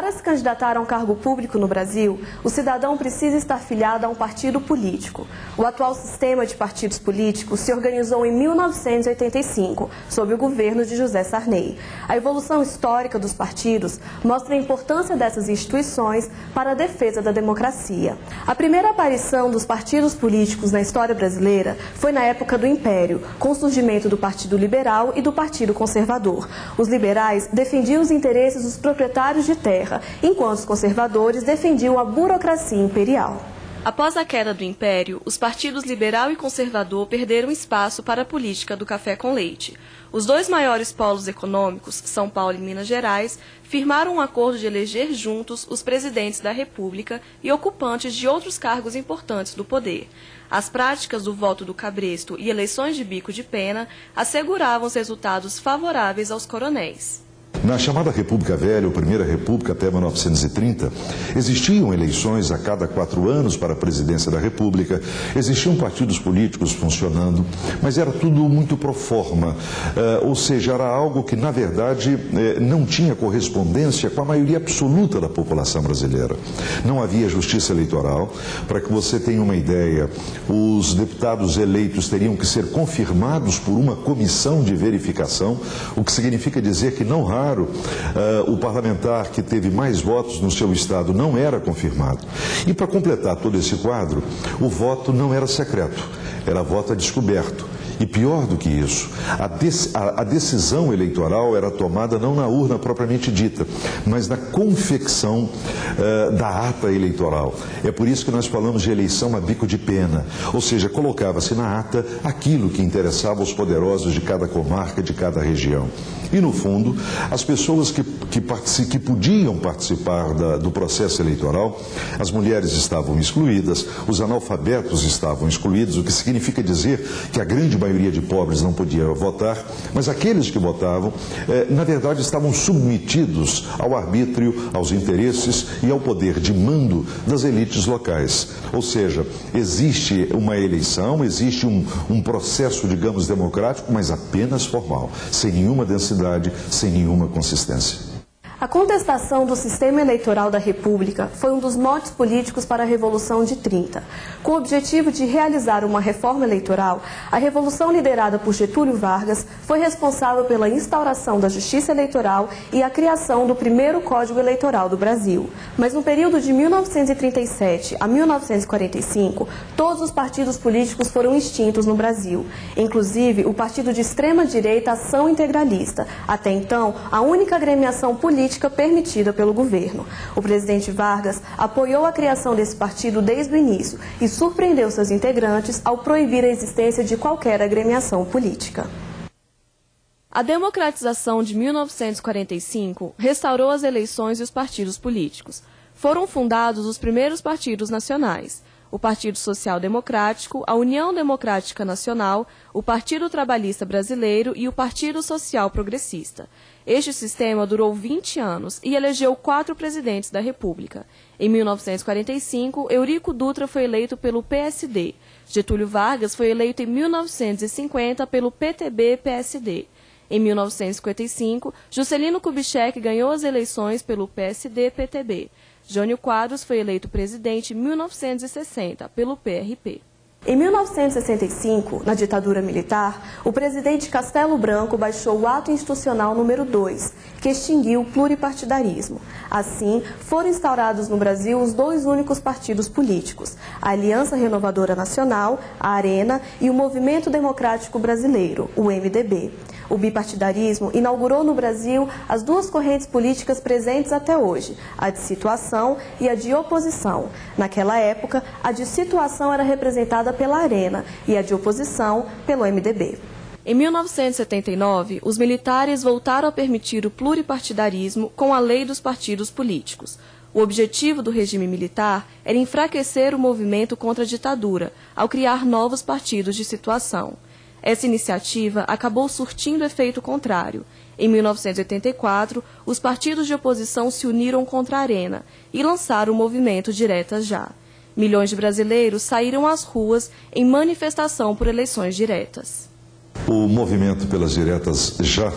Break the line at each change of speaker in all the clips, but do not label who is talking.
Para se candidatar a um cargo público no Brasil, o cidadão precisa estar filiado a um partido político. O atual sistema de partidos políticos se organizou em 1985, sob o governo de José Sarney. A evolução histórica dos partidos mostra a importância dessas instituições para a defesa da democracia. A primeira aparição dos partidos políticos na história brasileira foi na época do Império, com o surgimento do Partido Liberal e do Partido Conservador. Os liberais defendiam os interesses dos proprietários de terra, enquanto os conservadores defendiam a burocracia imperial. Após a queda do Império, os partidos liberal e conservador perderam espaço para a política do café com leite. Os dois maiores polos econômicos, São Paulo e Minas Gerais, firmaram um acordo de eleger juntos os presidentes da República e ocupantes de outros cargos importantes do poder. As práticas do voto do cabresto e eleições de bico de pena asseguravam os resultados favoráveis aos coronéis.
Na chamada República Velha, ou Primeira República até 1930, existiam eleições a cada 4 anos para a presidência da República, existiam partidos políticos funcionando, mas era tudo muito pro forma, ou seja, era algo que, na verdade, não tinha correspondência com a maioria absoluta da população brasileira. Não havia justiça eleitoral. Para que você tenha uma ideia, os deputados eleitos teriam que ser confirmados por uma comissão de verificação, o que significa dizer que não raro o parlamentar que teve mais votos no seu estado não era confirmado. E para completar todo esse quadro, o voto não era secreto, era voto a descoberto. E pior do que isso, a decisão eleitoral era tomada não na urna propriamente dita, mas na confecção da ata eleitoral. É por isso que nós falamos de eleição a bico de pena, ou seja, colocava-se na ata aquilo que interessava aos poderosos de cada comarca, de cada região. E, no fundo, as pessoas que podiam participar do processo eleitoral, as mulheres estavam excluídas, os analfabetos estavam excluídos, o que significa dizer que a grande maioria de pobres não podia votar, mas aqueles que votavam, na verdade, estavam submetidos ao arbítrio, aos interesses e ao poder de mando das elites locais. Ou seja, existe uma eleição, existe um processo, digamos, democrático, mas apenas formal, sem nenhuma densidade, sem nenhuma consistência.
A contestação do sistema eleitoral da República foi um dos motes políticos para a Revolução de 30. Com o objetivo de realizar uma reforma eleitoral, a revolução liderada por Getúlio Vargas foi responsável pela instauração da Justiça Eleitoral e a criação do primeiro Código Eleitoral do Brasil. Mas no período de 1937 a 1945, todos os partidos políticos foram extintos no Brasil, inclusive o partido de extrema-direita Ação Integralista, até então a única agremiação política permitida pelo governo. O presidente Vargas apoiou a criação desse partido desde o início e surpreendeu seus integrantes ao proibir a existência de qualquer agremiação política. A democratização de 1945 restaurou as eleições e os partidos políticos. Foram fundados os primeiros partidos nacionais: o Partido Social Democrático, a União Democrática Nacional, o Partido Trabalhista Brasileiro e o Partido Social Progressista. Este sistema durou 20 anos e elegeu 4 presidentes da República. Em 1945, Eurico Dutra foi eleito pelo PSD. Getúlio Vargas foi eleito em 1950 pelo PTB-PSD. Em 1955, Juscelino Kubitschek ganhou as eleições pelo PSD-PTB. Jânio Quadros foi eleito presidente em 1960 pelo PRP. Em 1965, na ditadura militar, o presidente Castelo Branco baixou o Ato Institucional número 2, que extinguiu o pluripartidarismo. Assim, foram instaurados no Brasil os 2 únicos partidos políticos, a Aliança Renovadora Nacional, a ARENA, e o Movimento Democrático Brasileiro, o MDB. O bipartidarismo inaugurou no Brasil as 2 correntes políticas presentes até hoje, a de situação e a de oposição. Naquela época, a de situação era representada pela ARENA e a de oposição pelo MDB. Em 1979, os militares voltaram a permitir o pluripartidarismo com a Lei dos Partidos Políticos. O objetivo do regime militar era enfraquecer o movimento contra a ditadura, ao criar novos partidos de situação. Essa iniciativa acabou surtindo efeito contrário. Em 1984, os partidos de oposição se uniram contra a ARENA e lançaram o movimento Diretas Já. Milhões de brasileiros saíram às ruas em manifestação por eleições diretas.
O movimento pelas diretas já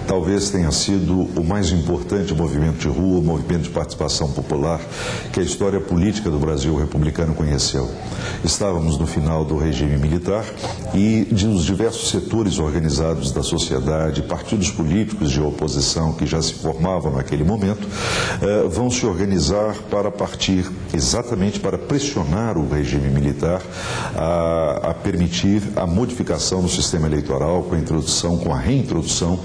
talvez tenha sido o mais importante movimento de rua, movimento de participação popular que a história política do Brasil republicano conheceu. Estávamos no final do regime militar e os diversos setores organizados da sociedade, partidos políticos de oposição que já se formavam naquele momento, vão se organizar para partir exatamente para pressionar o regime militar a permitir a modificação do sistema eleitoral com a reintrodução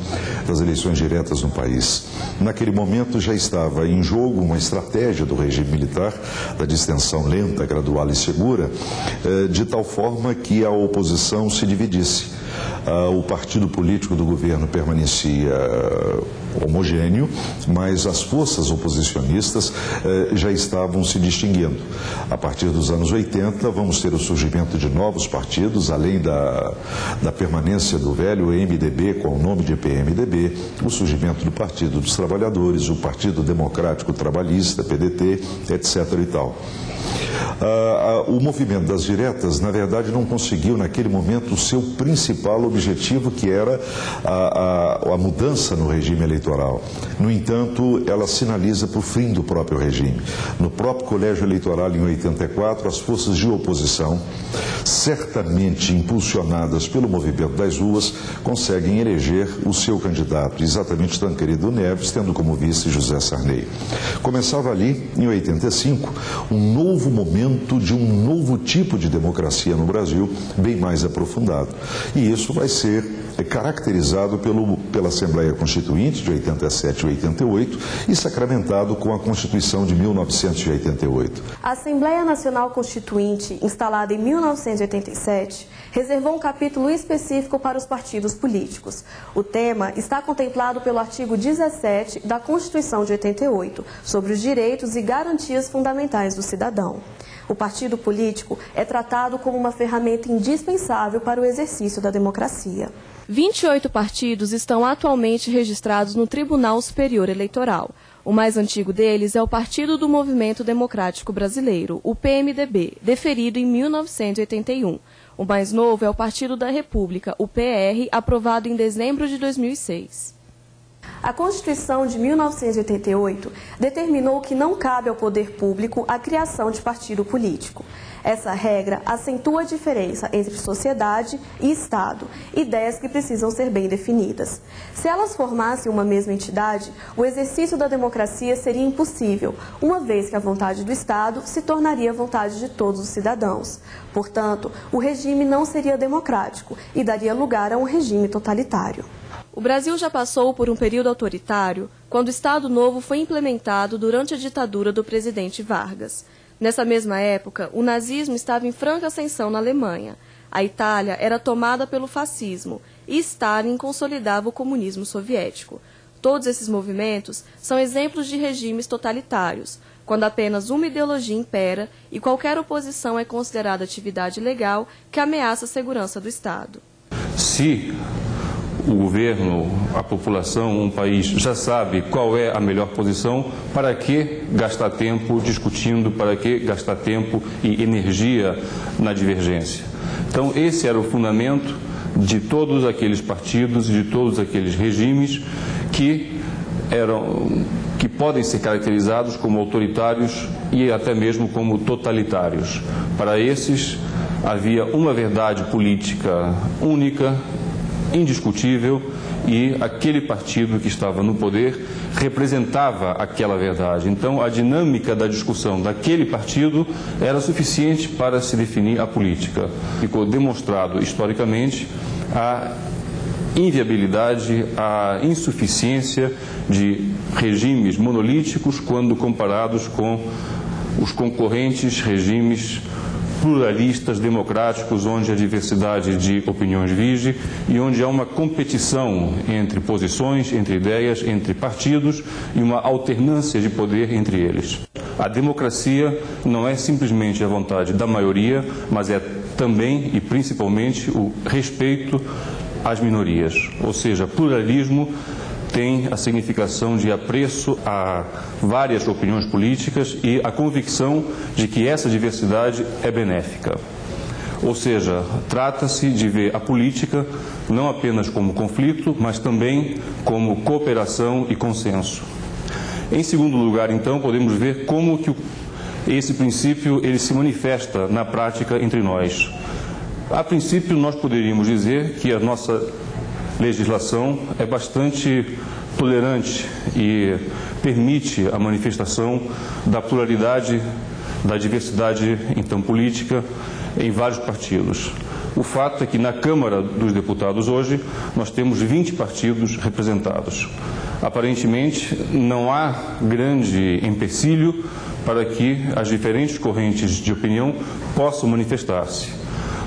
das eleições diretas no país. Naquele momento já estava em jogo uma estratégia do regime militar da distensão lenta, gradual e segura, de tal forma que a oposição se dividisse. O partido político do governo permanecia homogêneo, mas as forças oposicionistas já estavam se distinguindo. A partir dos anos 80, vamos ter o surgimento de novos partidos, além da permanência do velho MDB, com o nome de PMDB, o surgimento do Partido dos Trabalhadores, o Partido Democrático Trabalhista, PDT, etc. e tal. O movimento das diretas, na verdade, não conseguiu naquele momento o seu principal objetivo, que era a mudança no regime eleitoral. No entanto, ela sinaliza para o fim do próprio regime. No próprio colégio eleitoral, em 84, as forças de oposição, certamente impulsionadas pelo movimento das ruas, conseguem eleger o seu candidato, exatamente Tancredo Neves, tendo como vice José Sarney. Começava ali, em 85, um novo momento de um novo tipo de democracia no Brasil, bem mais aprofundado. E isso vai ser caracterizado pela Assembleia Constituinte de 87 e 88 e sacramentado com a Constituição de 1988.
A Assembleia Nacional Constituinte, instalada em 1987, reservou um capítulo específico para os partidos políticos. O tema está contemplado pelo artigo 17 da Constituição de 88, sobre os direitos e garantias fundamentais do cidadão. O partido político é tratado como uma ferramenta indispensável para o exercício da democracia. 28 partidos estão atualmente registrados no Tribunal Superior Eleitoral. O mais antigo deles é o Partido do Movimento Democrático Brasileiro, o PMDB, deferido em 1981. O mais novo é o Partido da República, o PR, aprovado em dezembro de 2006. A Constituição de 1988 determinou que não cabe ao poder público a criação de partido político. Essa regra acentua a diferença entre sociedade e Estado, ideias que precisam ser bem definidas. Se elas formassem uma mesma entidade, o exercício da democracia seria impossível, uma vez que a vontade do Estado se tornaria a vontade de todos os cidadãos. Portanto, o regime não seria democrático e daria lugar a um regime totalitário. O Brasil já passou por um período autoritário, quando o Estado Novo foi implementado durante a ditadura do presidente Vargas. Nessa mesma época, o nazismo estava em franca ascensão na Alemanha. A Itália era tomada pelo fascismo e Stalin consolidava o comunismo soviético. Todos esses movimentos são exemplos de regimes totalitários, quando apenas uma ideologia impera e qualquer oposição é considerada atividade ilegal que ameaça a segurança do Estado.
Se o governo, a população, um país já sabe qual é a melhor posição, para que gastar tempo discutindo, para que gastar tempo e energia na divergência? Então, esse era o fundamento de todos aqueles partidos, de todos aqueles regimes que podem ser caracterizados como autoritários e até mesmo como totalitários. Para esses, havia uma verdade política única, indiscutível, e aquele partido que estava no poder representava aquela verdade. Então, a dinâmica da discussão daquele partido era suficiente para se definir a política. Ficou demonstrado historicamente a inviabilidade, a insuficiência de regimes monolíticos quando comparados com os concorrentes regimes pluralistas, democráticos, onde a diversidade de opiniões vige e onde há uma competição entre posições, entre ideias, entre partidos e uma alternância de poder entre eles. A democracia não é simplesmente a vontade da maioria, mas é também e principalmente o respeito às minorias, ou seja, pluralismo tem a significação de apreço a várias opiniões políticas e a convicção de que essa diversidade é benéfica. Ou seja, trata-se de ver a política não apenas como conflito, mas também como cooperação e consenso. Em segundo lugar, então, podemos ver como que esse princípio ele se manifesta na prática entre nós. A princípio, nós poderíamos dizer que a nossa legislação é bastante tolerante e permite a manifestação da pluralidade, da diversidade, então, política em vários partidos. O fato é que na Câmara dos Deputados hoje nós temos 20 partidos representados. Aparentemente não há grande empecilho para que as diferentes correntes de opinião possam manifestar-se.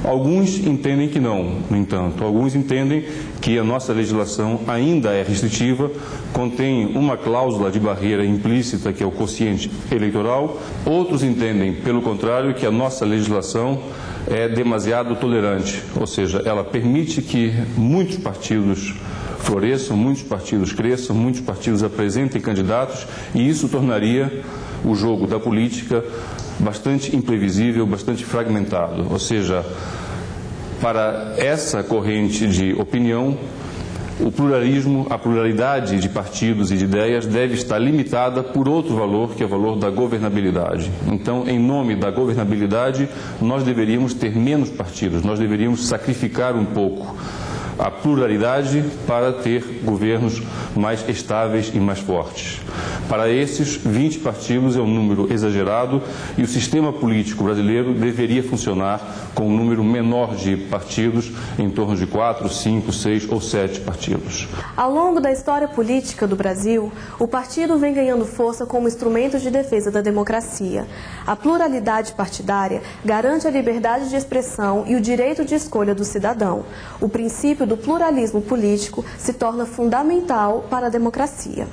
Alguns entendem que não, no entanto, alguns entendem que a nossa legislação ainda é restritiva, contém uma cláusula de barreira implícita, que é o quociente eleitoral. Outros entendem, pelo contrário, que a nossa legislação é demasiado tolerante, ou seja, ela permite que muitos partidos floresçam, muitos partidos cresçam, muitos partidos apresentem candidatos, e isso tornaria o jogo da política bastante imprevisível, bastante fragmentado. Ou seja, para essa corrente de opinião, o pluralismo, a pluralidade de partidos e de ideias deve estar limitada por outro valor, que é o valor da governabilidade. Então, em nome da governabilidade, nós deveríamos ter menos partidos, nós deveríamos sacrificar um pouco a pluralidade para ter governos mais estáveis e mais fortes. Para esses, 20 partidos é um número exagerado e o sistema político brasileiro deveria funcionar com um número menor de partidos, em torno de 4, 5, 6 ou 7 partidos.
Ao longo da história política do Brasil, o partido vem ganhando força como instrumento de defesa da democracia. A pluralidade partidária garante a liberdade de expressão e o direito de escolha do cidadão. O princípio do pluralismo político se torna fundamental para a democracia.